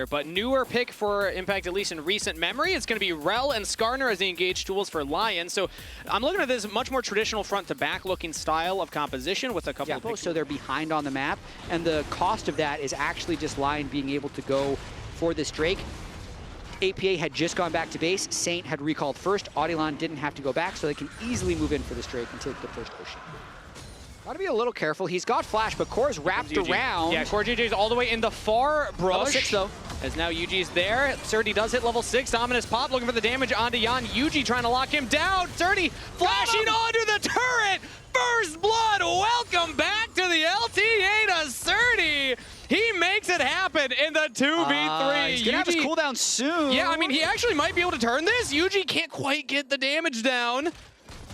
But newer pick for Impact, at least in recent memory, it's going to be Rel and Skarner as the engaged tools for LYON. So I'm looking at this much more traditional front-to-back looking style of composition with a couple of picks. So they're behind on the map, and the cost of that is actually just LYON being able to go for this Drake. APA had just gone back to base. Saint had recalled first. Audilon didn't have to go back, so they can easily move in for this Drake and take the first ocean. Gotta be a little careful. He's got flash, but Core's wrapped around. Yeah, CoreJJ's all the way in the far brush. Level 6 though. As now Yuji's there. Surdy does hit level 6. Dominus Pop looking for the damage onto Yon. Yuji trying to lock him down. Surdy flashing onto the turret. First blood. Welcome back to the LTA to Surdy. He makes it happen in the 2v3. He's gonna have his cooldown soon. Yeah, I mean, he actually might be able to turn this. Yuji can't quite get the damage down.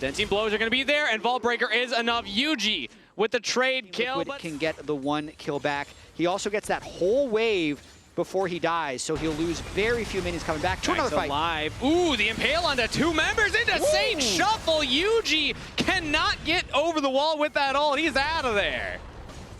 Densing blows are going to be there, and Vault Breaker is enough. Yuji with the trade kill. Liquid can get the 1 kill back. He also gets that whole wave before he dies, so he'll lose very few minions coming back to another fight. Alive. Ooh, the impale onto 2 members into Saint Shuffle. Yuji cannot get over the wall with that ult. He's out of there.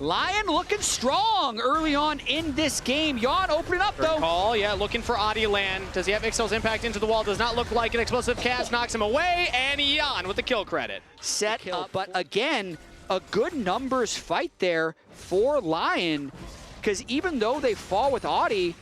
LYON looking strong early on in this game. Yon opening up though. Call, yeah, looking for Audioland. Does he have Ixtal's impact into the wall? Does not look like an explosive cast. Knocks him away, and Yon with the kill credit. Set up, but again, a good numbers fight there for LYON, because even though they fall with Audi,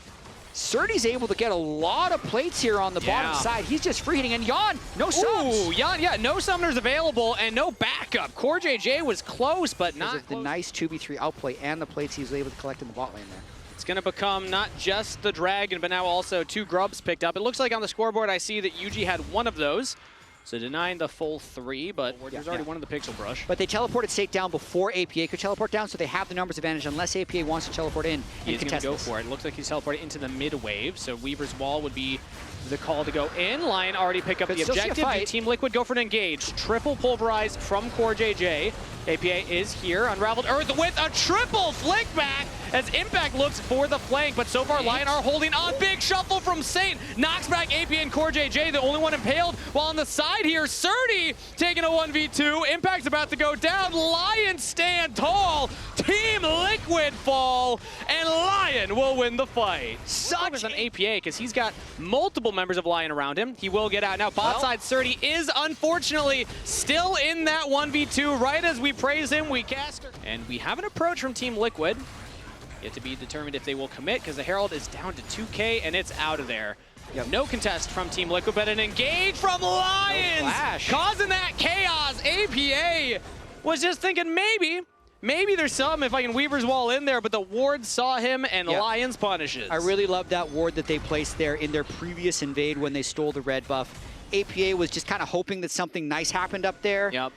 Surdy's able to get a lot of plates here on the bottom side. He's just free hitting, and Yon, no subs. Ooh, Yon, yeah, no summoners available and no backup. CoreJJ was close, but not close. The nice 2v3 outplay and the plates he was able to collect in the bot lane there. It's going to become not just the Dragon, but now also 2 grubs picked up. It looks like on the scoreboard I see that Yuji had 1 of those. So denying the full 3, but there's already 1 of the Pixel Brush. But they teleported Saint down before APA could teleport down, so they have the numbers advantage unless APA wants to teleport in and contest go for it. It looks like he's teleported into the mid wave, so Weaver's Wall would be the call to go in. LYON already pick up the objective. Team Liquid go for an engage. Triple pulverize from CoreJJ. APA is here. Unraveled Earth with a triple flick back as Impact looks for the flank, but so far LYON are holding on. Big shuffle from Saint. Knocks back APA and CoreJJ, the only one impaled. While on the side here, Surdy taking a 1v2. Impact's about to go down. LYON stand tall. Team Liquid fall, and LYON will win the fight. Such an APA, because he's got multiple members of LYON around him. He will get out. Now, bot side Surdy is unfortunately still in that 1v2. Right as we praise him, we cast her. And we have an approach from Team Liquid. Yet to be determined if they will commit, because the Herald is down to 2K, and it's out of there. No contest from Team Liquid, but an engage from LYON, causing that chaos. APA was just thinking maybe there's some if I can Weaver's Wall in there, but the ward saw him, and LYON's punishes. I really love that ward that they placed there in their previous invade when they stole the red buff. APA was just kind of hoping that something nice happened up there.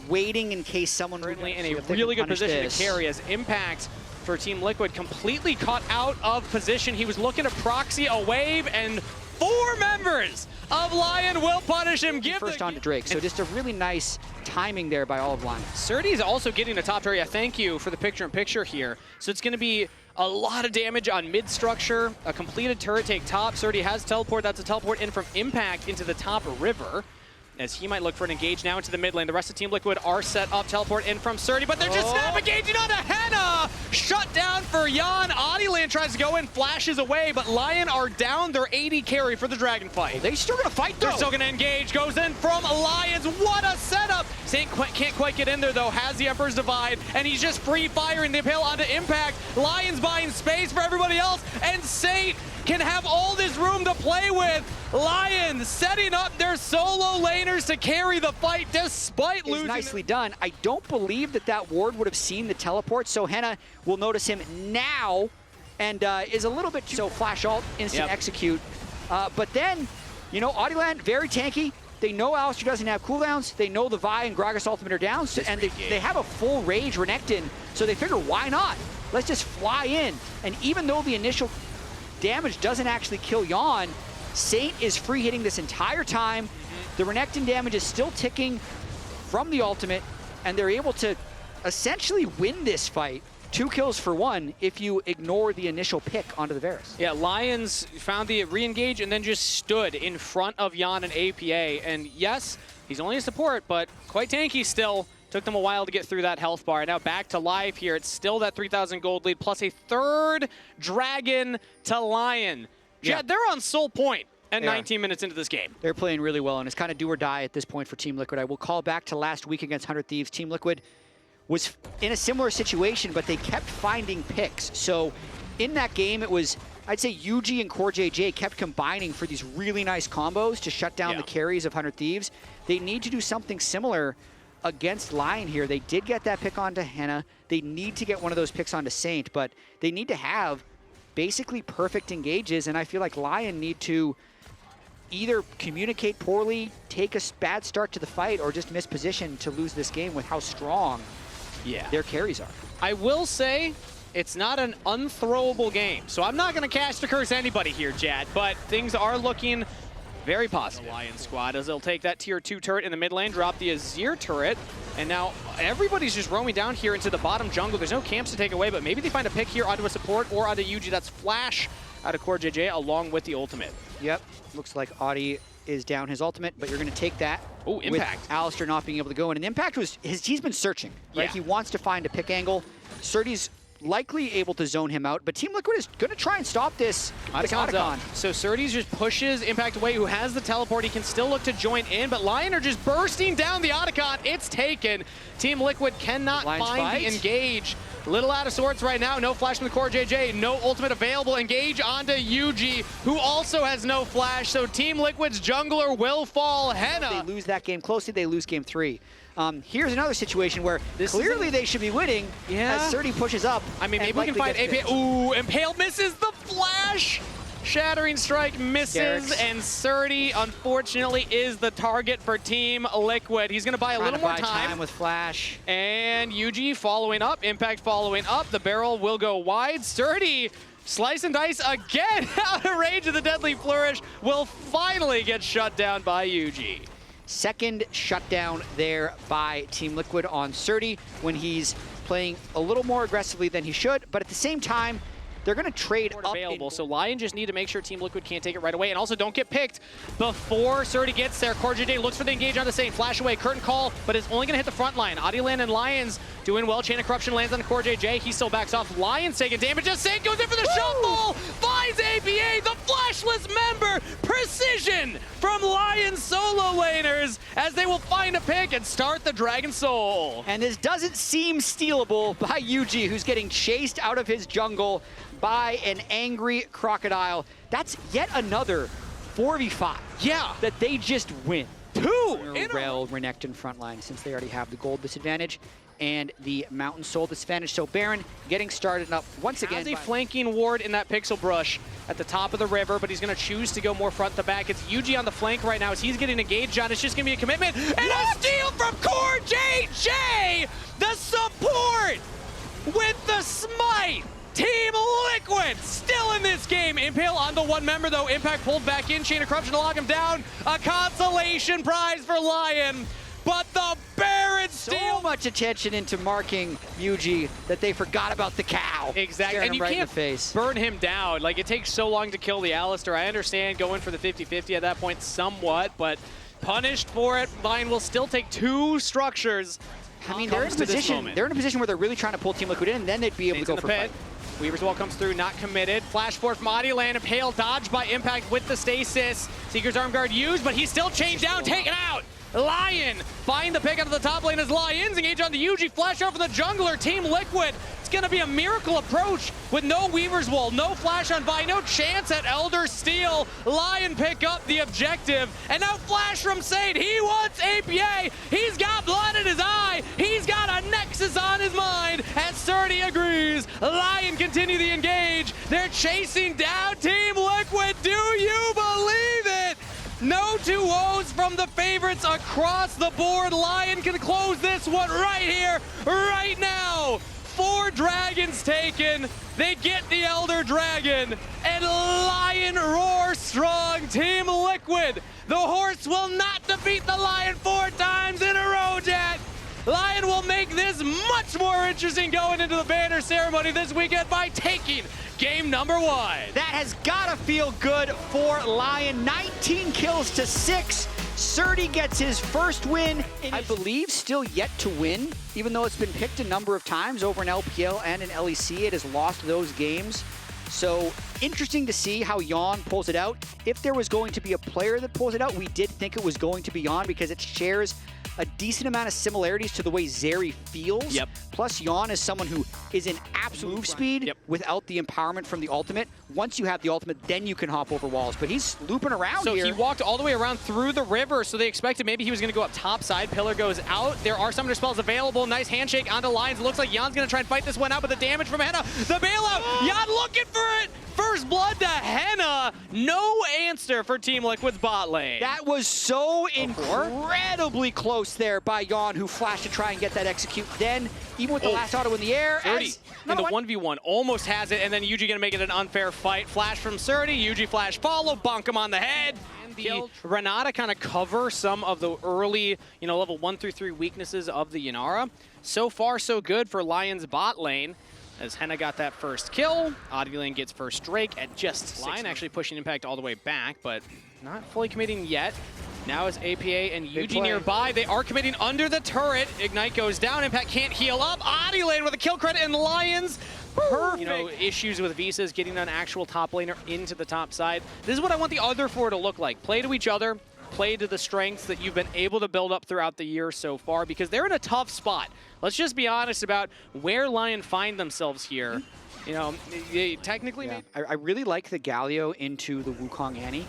Waiting in case someone really in a really good position to carry, as Impact for Team Liquid completely caught out of position. He was looking to proxy a wave, and 4 members of LYON will punish him. Give first on to Drake, so just a really nice timing there by all of LYON. Surdy is also getting the top area. Thank you for the picture-in-picture here. So it's going to be a lot of damage on mid-structure, a completed turret take top. Surdy has teleport. That's a teleport in from Impact into the top river, as he might look for an engage now into the mid lane. The rest of Team Liquid are set up. Teleport in from Surdy, but they're just snap engaging onto Henna! Shut down for Yon. Audioland tries to go in, flashes away, but LYON are down their 80 carry for the Dragon fight. They still gonna fight though. They're still gonna engage. Goes in from LYON's. What a setup! Saint can't quite get in there though, has the Emperor's Divide, and he's just free firing the impale onto Impact. LYON's buying space for everybody else, and Saint can have all this room to play with. LYON setting up their solo laners to carry the fight despite losing. Nicely done. I don't believe that ward would have seen the teleport, so Henna will notice him now and is a little bit too. So flash ult, instant execute. But then, you know, Audioland, very tanky. They know Alistair doesn't have cooldowns. They know the Vi and Gragas ultimate are down, so, and they have a full rage Renekton, so they figure, why not? Let's just fly in. And even though the initial damage doesn't actually kill Yon, Saint is free hitting this entire time. The Renekton damage is still ticking from the ultimate, and they're able to essentially win this fight. 2 kills for 1 if you ignore the initial pick onto the Varus. Yeah, LYON's found the re-engage and then just stood in front of Yon and APA. And yes, he's only a support, but quite tanky still. Took them a while to get through that health bar. Now back to life here. It's still that 3,000 gold lead plus a third dragon to LYON. Jed, they're on sole point at 19 minutes into this game. They're playing really well, and it's kind of do or die at this point for Team Liquid. I will call back to last week against 100 Thieves. Team Liquid was in a similar situation, but they kept finding picks. So in that game, it was, I'd say Yuji and CoreJJ kept combining for these really nice combos to shut down the carries of 100 Thieves. They need to do something similar against LYON here. They did get that pick onto Henna. They need to get one of those picks onto Saint, but they need to have basically perfect engages, and I feel like LYON need to either communicate poorly, take a bad start to the fight, or just miss position to lose this game with how strong their carries are. I will say, it's not an unthrowable game, so I'm not going to cast a curse anybody here, Jad, but things are looking very positive. The LYON squad, as they'll take that tier 2 turret in the mid lane, drop the Azir turret, and now everybody's just roaming down here into the bottom jungle. There's no camps to take away, but maybe they find a pick here onto a support or onto Yuji. That's Flash out of CoreJJ along with the ultimate. Yep, looks like Audi is down his ultimate, but you're going to take that. Oh, Impact. With Alistair not being able to go in. And Impact was, he's been searching, right? He wants to find a pick angle. Surdy's likely able to zone him out, but Team Liquid is going to try and stop this Otacon. So Surdy's just pushes Impact away, who has the teleport. He can still look to join in, but LYON are just bursting down the Otacon. It's taken. Team Liquid cannot find the engage. Little out of sorts right now. No flash from the CoreJJ. No ultimate available. Engage onto Yuji, who also has no flash. So Team Liquid's jungler will fall. Henna. They lose that game closely. They lose game 3. Here's another situation where clearly they should be winning as Surdy pushes up. I mean, maybe we can find AP. Ooh, Impale misses the flash. Shattering Strike misses, and Surdy, unfortunately, is the target for Team Liquid. He's going to buy a little more time with Flash. And Yuji following up, Impact following up. The barrel will go wide. Surdy, slice and dice again out of range of the Deadly Flourish, will finally get shut down by Yuji. Second shutdown there by Team Liquid on Surdy when he's playing a little more aggressively than he should, but at the same time, they're going to trade up. Available, so LYON just need to make sure Team Liquid can't take it right away, and also don't get picked before Surdy gets there. CoreJJ looks for the engage on the Saint, flash away, curtain call, but it's only going to hit the front line. Adilan and LYON's doing well. Chain of Corruption lands on CoreJJ. He still backs off. LYON's taking damage. Just Saint goes in for the shuffle, finds APA, the flashless member. Precision from LYON solo laners as they will find a pick and start the Dragon Soul. And this doesn't seem stealable by Yuji, who's getting chased out of his jungle by an angry crocodile. That's yet another 4v5. That they just win. 2 in a row. Renekton front line, since they already have the gold disadvantage and the Mountain Soul disadvantage. So Baron getting started up once again. Has a flanking ward in that Pixel Brush at the top of the river, but he's going to choose to go more front to back. It's Yuji on the flank right now as he's getting engaged on. It's just going to be a commitment. And a steal from CoreJJ! The support with the smite! Team Liquid still in this game. Impale on the one member though. Impact pulled back in. Chain of Corruption to lock him down. A consolation prize for LYON. But the Baron steal. So much attention into marking Yuji that they forgot about the cow. Exactly. And you can't burn him down. Like, it takes so long to kill the Alistair. I understand going for the 50-50 at that point somewhat, but punished for it. LYON will still take 2 structures. I mean, they're in a position. They're in a position where they're really trying to pull Team Liquid in, and then they'd be able to go for fight. Weaver's Wall comes through, not committed. Flash force from Adilan, Impale dodged by Impact with the stasis. Seeker's Arm Guard used, but he's still chained down, taken out. LYON find the pick out of the top lane as LYON's engage on the Yuji. Flash out from the jungler. Team Liquid. It's going to be a miracle approach with no Weaver's Wall, no flash on Vi, no chance at Elder Steel. LYON pick up the objective, and now flash from Saint. He wants APA. He's got blood in his eye. He's got a Nexus on his mind, as Surdy agrees. LYON continue the engage. They're chasing down Team Liquid. Do you believe it? No 2-0s from the favorites across the board. LYON can close this one right here, right now. 4 dragons taken. They get the Elder Dragon, and LYON roar strong. Team Liquid. The horse will not defeat the lion 4 times in a row, Jack. LYON will make this much more interesting going into the banner ceremony this weekend by taking game number 1. That has got to feel good for LYON. 19 kills to 6. Surdy gets his first win. I believe still yet to win, even though it's been picked a number of times over in LPL and in LEC. It has lost those games. So interesting to see how LYON pulls it out. If there was going to be a player that pulls it out, we did think it was going to be LYON because it shares a decent amount of similarities to the way Zeri feels. Yep. Plus, LYON is someone who is in absolute move speed without the empowerment from the ultimate. Once you have the ultimate, then you can hop over walls. But he's looping around here. So he walked all the way around through the river, so they expected maybe he was going to go up top side. Pillar goes out. There are summoner spells available. Nice handshake onto Lions. Looks like Jan's going to try and fight this one out, but the damage from Henna. The bailout. Jan looking for it. First blood to Henna. No answer for Team Liquid's bot lane. That was so incredibly close there by LYON, who flashed to try and get that execute. Then, even with the last auto in the air, Surdy in the 1v1 almost has it, and then Yuji gonna make it an unfair fight. Flash from Surdy, Yuji flash follow, bonk him on the head. And the Renata kind of cover some of the early, level 1 through 3 weaknesses of the Yanara. So far, so good for Lion's bot lane. As Henna got that first kill, Oddvillian gets first Drake at just 6. Lion actually pushing Impact all the way back, but not fully committing yet. Now is APA and Yuji nearby. They are committing under the turret. Ignite goes down. Impact can't heal up. Oddvillian with a kill credit, and Lions. Perfect. Issues with Visas getting an actual top laner into the top side. This is what I want the other four to look like. Play to each other. Play to the strengths that you've been able to build up throughout the year so far, because they're in a tough spot. Let's just be honest about where Lion find themselves here. They technically I really like the Galio into the Wukong Annie.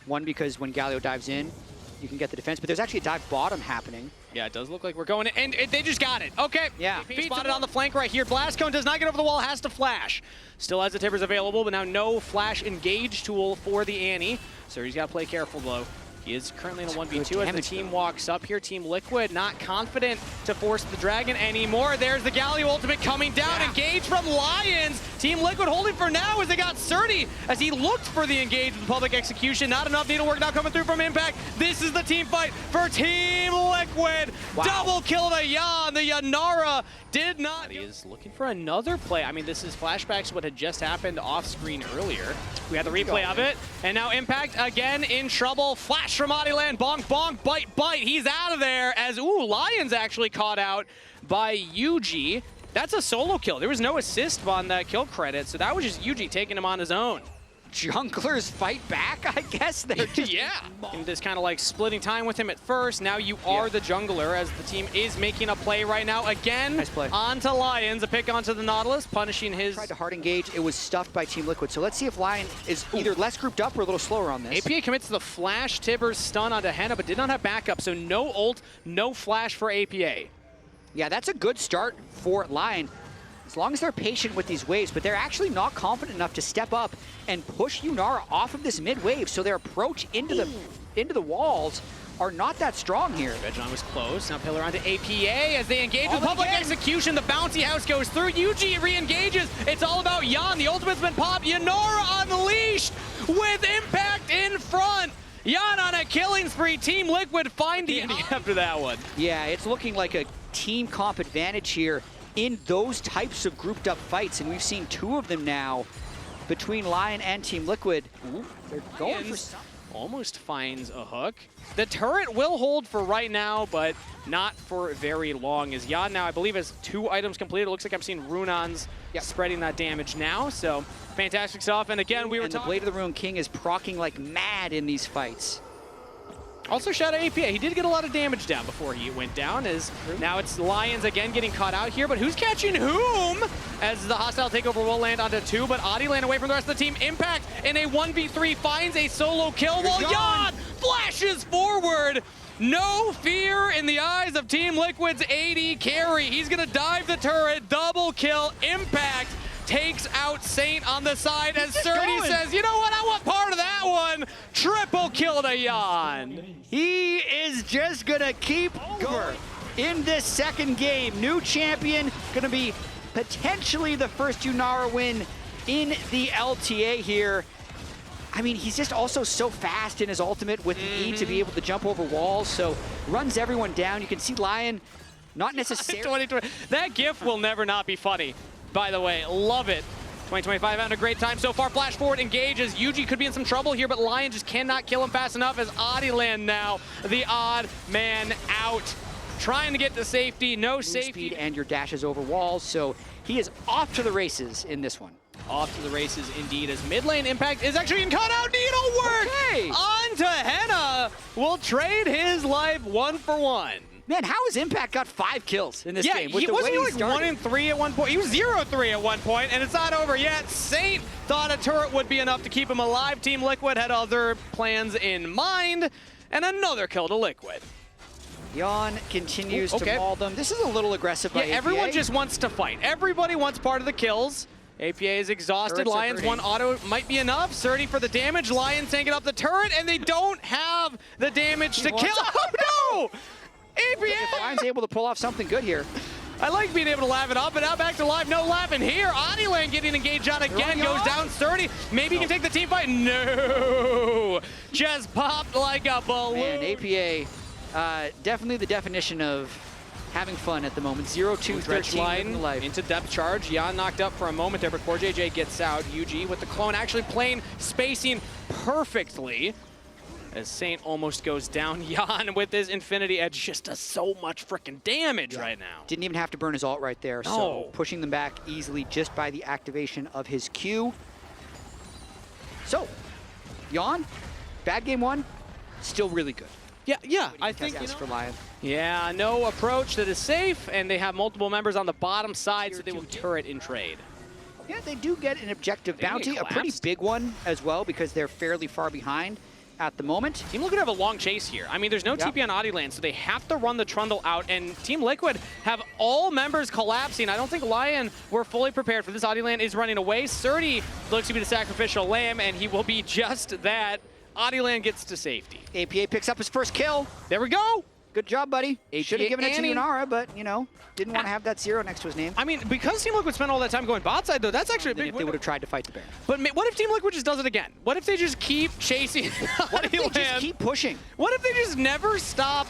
One, because when Galio dives in, you can get the defense, but there's actually a dive bottom happening. Yeah, it does look like we're going in, and they just got it. Okay. Yeah. Spotted on the flank right here. Blast Cone does not get over the wall, has to flash. Still has the Tibbers available, but now no flash engage tool for the Annie. So he's got to play careful, though. He is currently in a 1v2 as the team walks up here. Team Liquid not confident to force the Dragon anymore. There's the Galio ultimate coming down. Engage from Lions. Team Liquid holding for now as they got Surdy as he looked for the engage with public execution. Not enough needlework now coming through from Impact. This is the team fight for Team Liquid. Double kill to Jan. The Yanara did not. He is looking for another play. I mean, this is flashbacks what had just happened off screen earlier. We had the replay of it. And now Impact again in trouble. Flash from Adiland, bonk, bonk, bite, bite. He's out of there as, Lions actually caught out by Yuji. That's a solo kill. There was no assist on that kill credit, so that was just Yuji taking him on his own. Junglers fight back, I guess. They're just And just kind of like splitting time with him at first. Now you are the jungler as the team is making a play right now. Again, nice play. Onto Lions, a pick onto the Nautilus, punishing his... Tried to hard engage. It was stuffed by Team Liquid. So let's see if Lion is either less grouped up or a little slower on this. APA commits the flash Tibbers stun onto Henna, but did not have backup. So no ult, no flash for APA. Yeah, that's a good start for Lion. As long as they're patient with these waves, but they're actually not confident enough to step up and push Yanara off of this mid wave, so their approach into the walls are not that strong here. Vegon was close. Now Pillar onto APA as they engage with public execution. The bouncy house goes through. Yuji re-engages. It's all about Jan. The ultimate's been popped. Yanara unleashed with Impact in front. Jan on a killing spree. Team Liquid find the ending after that one. Yeah, it's looking like a team comp advantage here in those types of grouped up fights, and we've seen 2 of them now between Lion and Team Liquid. They're going for something. Almost finds a hook. The turret will hold for right now, but not for very long. As Jan now, I believe, has 2 items completed. It looks like I'm seeing Runon's spreading that damage now, so fantastic stuff. And again, we were talking... the Blade of the Ruined King is proccing like mad in these fights. Also, shout out APA. He did get a lot of damage down before he went down, as now it's Lions again getting caught out here, but who's catching whom? As the hostile takeover will land onto 2, but Adiland away from the rest of the team. Impact in a 1v3 finds a solo kill while Jan flashes forward. No fear in the eyes of Team Liquid's AD carry. He's gonna dive the turret, double kill. Impact takes out Saint on the side as Surdy says, you know what, I want part of that one. Triple kill to Jan. He is just gonna keep going in this second game. New champion, gonna be potentially the first Yanara win in the LTA here. I mean, he's just also so fast in his ultimate with E to be able to jump over walls, so runs everyone down. You can see Lion not necessarily... That GIF will never not be funny. By the way, love it. 2025 having a great time so far. Flash forward, engage as Yuji could be in some trouble here, but LYON just cannot kill him fast enough as Adiland now, the odd man out. Trying to get to safety, no safety. Speed and your dashes over walls, so he is off to the races in this one. Off to the races indeed, as mid lane Impact is actually getting caught out. Needlework! Okay. On to Henna, will trade his life 1 for 1. Man, how has Impact got 5 kills in this game? Yeah, wasn't he like 1-3 at one point? He was 0-3 at one point, and it's not over yet. Saint thought a turret would be enough to keep him alive. Team Liquid had other plans in mind, and another kill to Liquid. LYON continues to maul them. This is a little aggressive by APA. Everyone just wants to fight. Everybody wants part of the kills. APA is exhausted. LYON's one auto might be enough. Surdy for the damage. LYON taking up the turret, and they don't have the damage to kill. Oh no! APA! If LYON's able to pull off something good here. I like being able to laugh it up, but now back to live. No laughing here. Adiland getting engaged on again. Goes down 30. Maybe he can take the team fight. No! Just popped like a balloon. Man, APA, definitely the definition of having fun at the moment. 0-2-13 line life. Into depth charge. Jan knocked up for a moment there, but KazaLoLLCShighlights gets out. UG with the clone actually playing spacing perfectly. As Saint almost goes down. Jan with his Infinity Edge just does so much freaking damage right now. Didn't even have to burn his ult right there, so pushing them back easily just by the activation of his Q. So, LYON, bad game 1, still really good. Yeah, I think for LYON. Yeah, no approach that is safe, and they have multiple members on the bottom side, so they will turret in trade. Yeah, they do get an objective bounty, a pretty big one as well, because they're fairly far behind at the moment. Team Liquid have a long chase here. I mean, there's no TP on Adiland, so they have to run the Trundle out, and Team Liquid have all members collapsing. I don't think LYON were fully prepared for this. Adiland is running away. Surdy looks to be the sacrificial lamb, and he will be just that. Adiland gets to safety. APA picks up his first kill. There we go. Good job, buddy. Should have given it to Yunara, but, you know, didn't want to have that 0 next to his name. I mean, because Team Liquid spent all that time going bot side, though, that's actually a big if they would have tried to fight the Baron. But what if Team Liquid just does it again? What if they just keep chasing What if they just keep pushing? What if they just never stop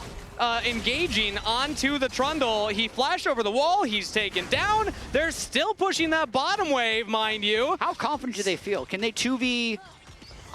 engaging onto the Trundle? He flashed over the wall. He's taken down. They're still pushing that bottom wave, mind you. How confident do they feel? Can they 2v...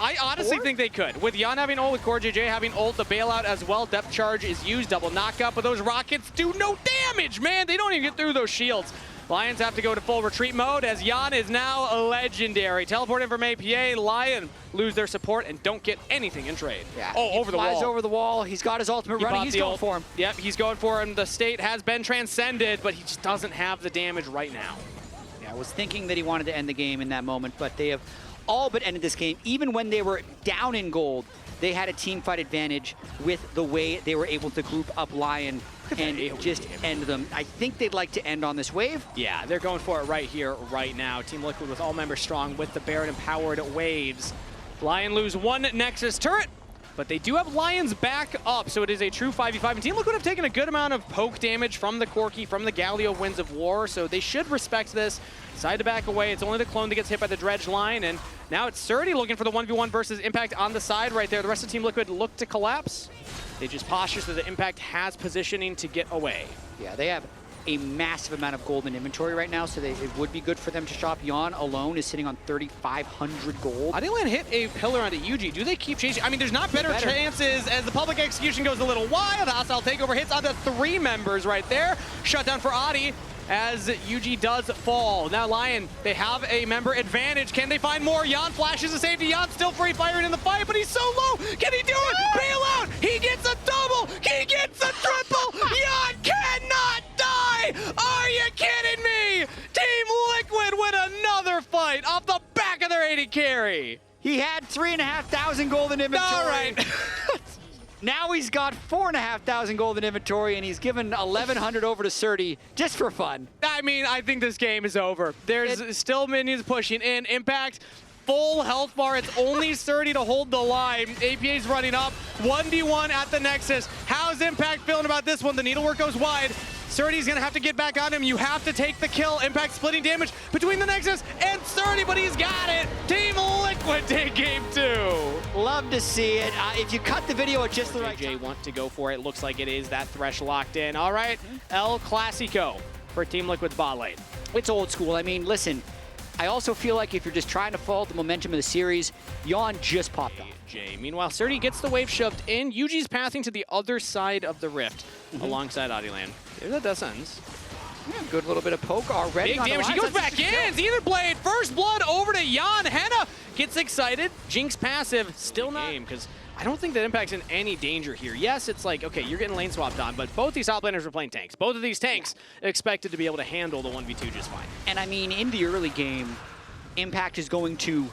I honestly think they could. With Jan having ult, with KazaLoLLCShighlights having ult, the bailout as well. Depth charge is used, double knockup, but those rockets do no damage, man. They don't even get through those shields. Lions have to go to full retreat mode as Jan is now legendary. Teleport in from APA, LYON lose their support and don't get anything in trade. Yeah, over the wall. Flies over the wall. He's got his ultimate running. He's going for him. Yep, he's going for him. The state has been transcended, but he just doesn't have the damage right now. Yeah, I was thinking that he wanted to end the game in that moment, but they have all but ended this game. Even when they were down in gold, they had a team fight advantage with the way they were able to group up LYON and just end them. I think they'd like to end on this wave. Yeah, they're going for it right here, right now. Team Liquid with all members strong with the Baron-empowered waves. LYON lose one Nexus turret, but they do have LYON's back up, so it is a true 5v5. And Team Liquid have taken a good amount of poke damage from the Corki, from the Galio Winds of War, so they should respect this. Decide to back away. It's only the clone that gets hit by the Dredge line, and now it's Surdy looking for the 1v1 versus Impact on the side right there. The rest of Team Liquid look to collapse. They just posture so that Impact has positioning to get away. Yeah, they have a massive amount of gold in inventory right now, so it would be good for them to shop. LYON alone is sitting on 3,500 gold. Adiland hit a pillar onto UG. Do they keep chasing? I mean, there's not better chances as the public execution goes a little wild. Hostile takeover hits onto 3 members right there. Shutdown for Adi as UG does fall. Now LYON, they have a member advantage. Can they find more? Jan flashes a safety. Jan still free firing in the fight, but he's so low. Can he do it? Bail out. He gets a double. He gets a triple. Jan cannot die. Are you kidding me? Team Liquid win another fight off the back of their 80 carry. He had 3,500 gold in inventory. All right. Now he's got 4,500 gold in inventory, and he's given 1,100 over to Surdy just for fun. I mean, I think this game is over. There's still minions pushing in. Impact, full health bar. It's only Surdy to hold the line. APA's running up. 1v1 at the Nexus. How's Impact feeling about this one? The needlework goes wide. Surdy's gonna have to get back on him. You have to take the kill. Impact splitting damage between the Nexus and Surdy, but he's got it. Team Liquid take game 2. Love to see it. If you cut the video at just the right time. Want to go for it. Looks like it is. That Thresh locked in. All right, El Clasico for Team Liquid's bot lane. It's old school. I mean, listen, I also feel like if you're just trying to follow the momentum of the series, LYON just popped up. Meanwhile, Surdy gets the wave shoved in. Yuji's passing to the other side of the rift alongside Adilan. There's that does ends. Yeah, good little bit of poke already. Big damage. He goes back in. Ether Blade. First blood over to LYON. Henna gets excited. Jinx passive. Still not game because I don't think that Impact's in any danger here. Yes, it's like, okay, you're getting lane swapped on, but both these top laners are playing tanks. Both of these tanks expected to be able to handle the 1v2 just fine. And I mean, in the early game, Impact is going to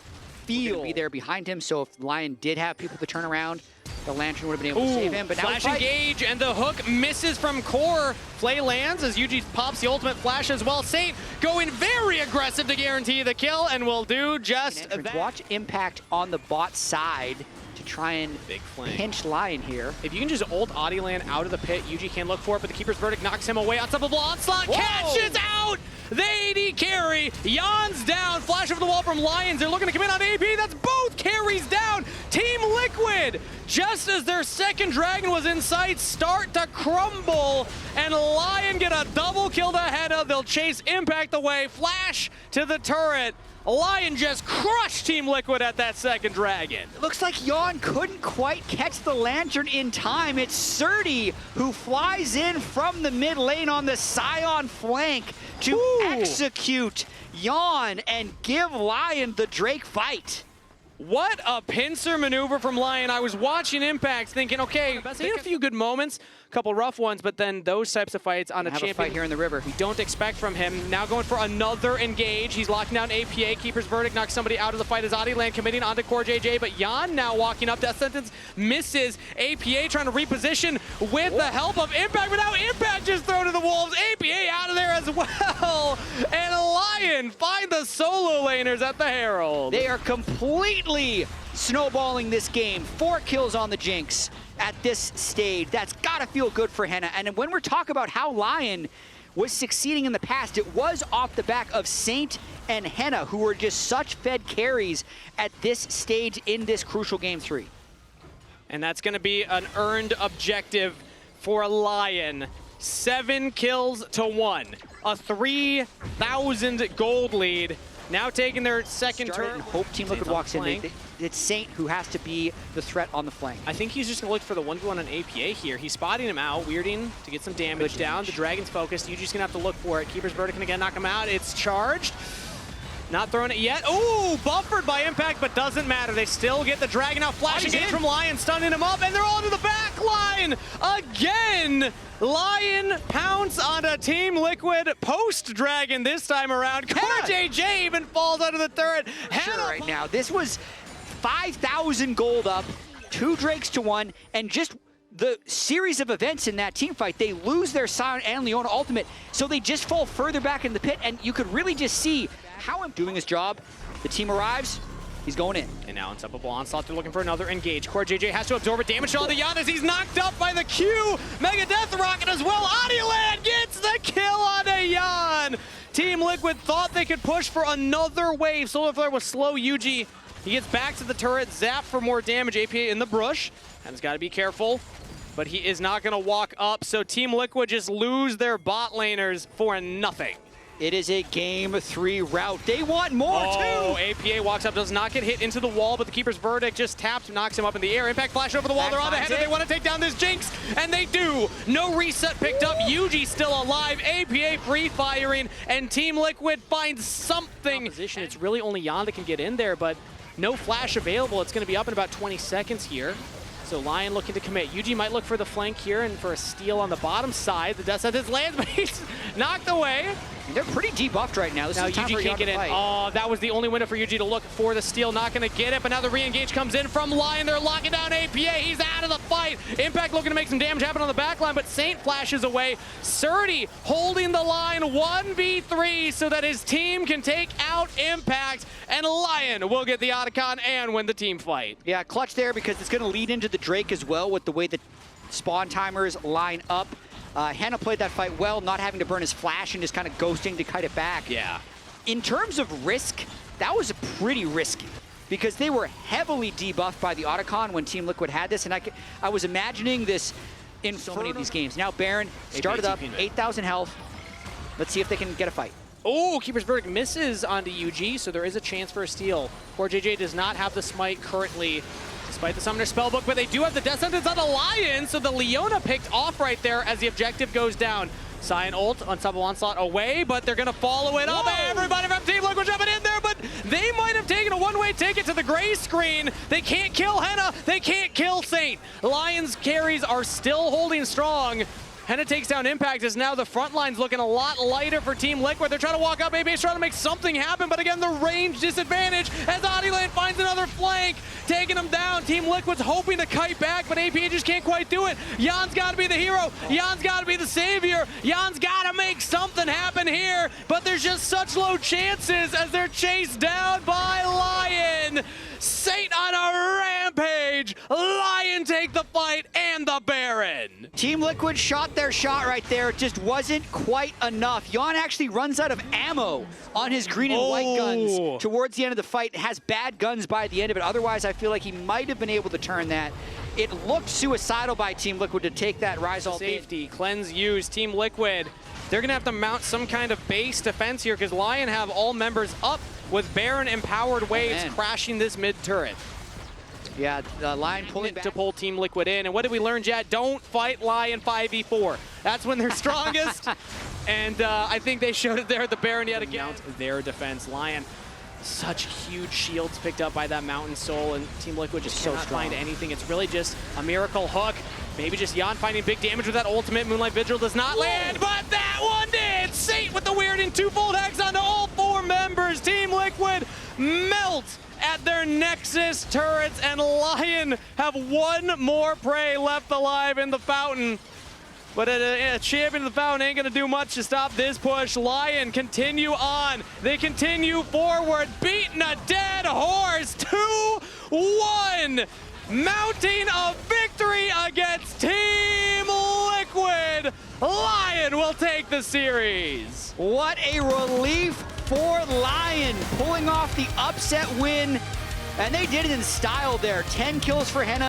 be there behind him, so if LYON did have people to turn around, the Lantern would have been able to save him. But now flash engage, and the hook misses from Core. Flay lands as Yuji pops the ultimate flash as well. Saint going very aggressive to guarantee the kill, and will do just that. Watch Impact on the bot side to try and pinch LYON here. If you can just ult Adilan out of the pit, Yuji can look for it, but the Keeper's Verdict knocks him away. Unstoppable Onslaught catches out the AD carry. LYON's down. Flash over the wall from Lions. They're looking to come in on AP. That's both carries down. Team Liquid, just as their second dragon was in sight, start to crumble, and LYON get a double kill to Henna. They'll chase Impact away. Flash to the turret. LYON just crushed Team Liquid at that second dragon. It looks like LYON couldn't quite catch the Lantern in time. It's Surdy who flies in from the mid lane on the Scion flank to execute LYON and give LYON the Drake fight. What a pincer maneuver from LYON. I was watching Impact thinking, okay, seen a few good moments, a couple rough ones, but then those types of fights on a champion fight here in the river we don't expect from him. Now going for another engage. He's locking down APA. Keeper's Verdict knocks somebody out of the fight as Adilan committing onto Core JJ, but LYON now walking up. Death Sentence misses. APA trying to reposition with the help of Impact, but now Impact just thrown to the wolves. APA out of there as well. And LYON find the solo laners at the Herald. They are completely snowballing this game. 4 kills on the Jinx at this stage. That's gotta feel good for Henna. And when we're talking about how LYON was succeeding in the past, it was off the back of Saint and Henna, who were just such fed carries at this stage in this crucial game 3. And that's gonna be an earned objective for LYON. 7 kills to 1. A 3,000 gold lead. Now taking their second turn. And hope Team Liquid walks in. It's Saint who has to be the threat on the flank. I think he's just going to look for the 1v1 on APA here. He's spotting him out, weirding to get some damage down. The Dragon's focused. Yuji's going to have to look for it. Keeper's Verdict can again knock him out. It's charged. Not throwing it yet. Ooh, buffered by Impact, but doesn't matter. They still get the Dragon out. Flashing in from LYON, stunning him up, and they're all to the back line again. LYON pounce onto Team Liquid post-Dragon this time around. Core JJ even falls under the turret. Sure, right now, this was 5,000 gold up, 2 Drakes to 1, and just the series of events in that team fight, they lose their Scion and LYON ultimate, so they just fall further back in the pit, and you could really just see how I'm doing his job. The team arrives, he's going in. And now Unstoppable Onslaught, they're looking for another engage. Core JJ has to absorb it. Damage to all the LYON as he's knocked up by the Q. Mega Death Rocket as well. Adilan gets the kill on a LYON. Team Liquid thought they could push for another wave. Solar Flare will slow Yuji. He gets back to the turret, zap for more damage. APA in the brush, and he's got to be careful. But he is not going to walk up, so Team Liquid just lose their bot laners for nothing. It is a game 3 route. They want more too. APA walks up, does not get hit into the wall, but the Keeper's Verdict just taps, knocks him up in the air. Impact flash over the wall. They're on the head, and they want to take down this Jinx, and they do. No reset picked up. Yuji still alive. APA free firing, and Team Liquid finds something. It's really only LYON that can get in there, but no flash available. It's going to be up in about 20 seconds here. So LYON looking to commit. Yuji might look for the flank here and for a steal on the bottom side. The Death Sentence lands, but he's knocked away. They're pretty debuffed right now. This now is time Yuji can't get in. Oh, that was the only window for Yuji to look for the steal. Not going to get it, but now the re-engage comes in from LYON. They're locking down APA. He's out of the fight. Impact looking to make some damage happen on the back line, but Saint flashes away. Surdy holding the line 1v3 so that his team can take out Impact, and LYON will get the Otacon and win the team fight. Yeah, clutch there because it's going to lead into the Drake as well with the way the spawn timers line up. Henna played that fight well, not having to burn his flash and just kind of ghosting to kite it back. Yeah. In terms of risk, that was pretty risky because they were heavily debuffed by the Otacon when Team Liquid had this, and I was imagining this in so many of these games. Now Baron started up, 8,000 health. Let's see if they can get a fight. Oh, Keeper's Verdict misses onto UG, so there is a chance for a steal. KazaLoLLCShighlights does not have the smite currently, despite the Summoner Spellbook, but they do have the Death Sentence on the LYON, so the LYON picked off right there as the objective goes down. Cyan ult on top of Onslaught away, but they're going to follow it up. Everybody from Team Liquid jumping in there, but they might have taken a one-way ticket to the gray screen. They can't kill Henna. They can't kill Saint. Lion's carries are still holding strong. Henna takes down Impact as now the front line's looking a lot lighter for Team Liquid. They're trying to walk up, AB's trying to make something happen, but again, the range disadvantage as Adiland finds another flank, taking them down. Team Liquid's hoping to kite back, but APA just can't quite do it. LYON's got to be the hero. LYON's got to be the savior. LYON's got to make something happen here, but there's just such low chances as they're chased down by LYON. Saint on a rampage. LYON take the fight and the Baron. Team Liquid shot their shot right there. It just wasn't quite enough. LYON actually runs out of ammo on his green and white guns towards the end of the fight. Has bad guns by the end of it. Otherwise, I feel like he might have been able to turn that. It looked suicidal by Team Liquid to take that Rise All Safety, cleanse used. Team Liquid, they're going to have to mount some kind of base defense here because LYON have all members up with Baron empowered waves crashing this mid turret. Yeah, the line pulling back to pull Team Liquid in. And what did we learn, Jad? Don't fight LYON 5v4. That's when they're strongest. And I think they showed it there at the Baron yet again. Mount their defense. LYON, such huge shields picked up by that Mountain Soul, and Team Liquid just cannot find anything. It's really just a miracle hook. Maybe just LYON finding big damage with that ultimate. Moonlight Vigil does not land, but that one did! Saint with the weird and twofold hex onto all four members. Team Liquid melt at their Nexus turrets, and LYON have one more prey left alive in the Fountain. But a champion of the Fountain ain't gonna do much to stop this push. LYON continue on. They continue forward, beating a dead horse. 2-1, mounting a victory against Team Liquid. LYON will take the series. What a relief for LYON, pulling off the upset win. And they did it in style there. 10 kills for Henna.